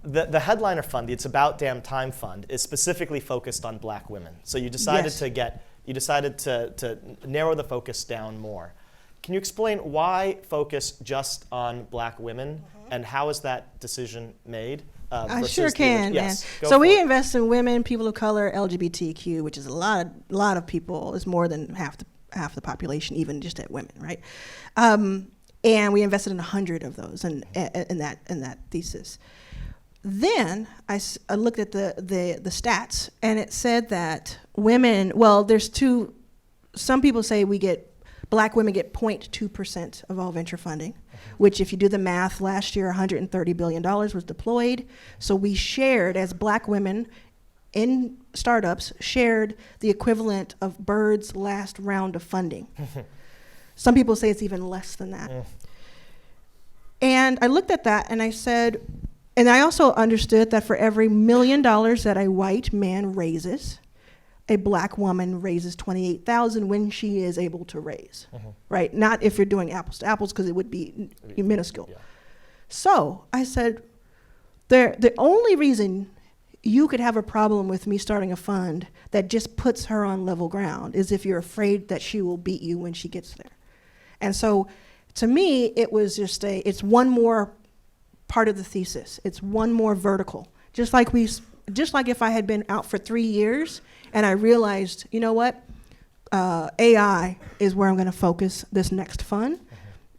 the headliner fund, the It's About Damn Time fund, is specifically focused on black women. So you decided to narrow the focus down more. Can you explain why focus just on black women, and how is that decision made? I sure can, yes, man. So we invest in women, people of color, LGBTQ, which is a lot of people. It's more than half the population, even just at women, right? And we invested in 100 of those, in that thesis. Then I looked at the stats, and it said that women. Well, there's two. Some people say black women get 0.2% of all venture funding, which if you do the math, last year $130 billion was deployed. So we shared, as black women in startups, shared the equivalent of Bird's last round of funding. Some people say it's even less than that. And I looked at that and I said, and I also understood that for every $1 million that a white man raises, a black woman raises 28,000 when she is able to raise, right? Not if you're doing apples to apples, because it would be minuscule. Yeah. So I said, the only reason you could have a problem with me starting a fund that just puts her on level ground is if you're afraid that she will beat you when she gets there. And so to me, it was just it's one more part of the thesis. It's one more vertical. Just like if I had been out for 3 years and I realized, you know what, AI is where I'm going to focus this next fund.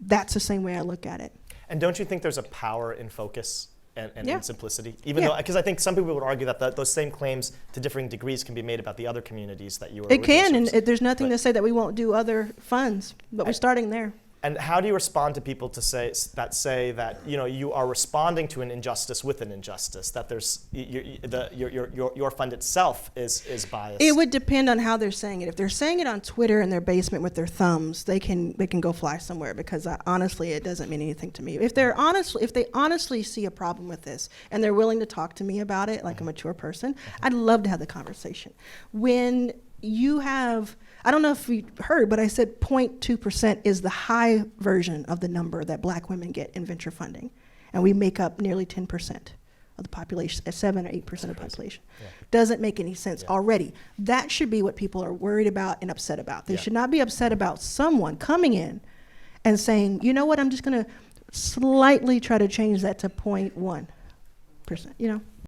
That's the same way I look at it. And don't you think there's a power in focus and in simplicity? Even though, because I think some people would argue that those same claims to differing degrees can be made about the other communities that you were. It can, and there's nothing to say that we won't do other funds, but we're starting there. And how do you respond to people say that you are responding to an injustice with an injustice, that there's your fund itself is biased? It would depend on how they're saying it. If they're saying it on Twitter in their basement with their thumbs, they can go fly somewhere, because honestly, it doesn't mean anything to me. If they honestly see a problem with this and they're willing to talk to me about it like a mature person, I'd love to have the conversation. When you have, I don't know if you heard, but I said 0.2% is the high version of the number that black women get in venture funding. And we make up nearly 10% of the population, 7 or 8% of the population. Yeah. Doesn't make any sense already. That should be what people are worried about and upset about. They should not be upset about someone coming in and saying, you know what, I'm just going to slightly try to change that to 0.1%,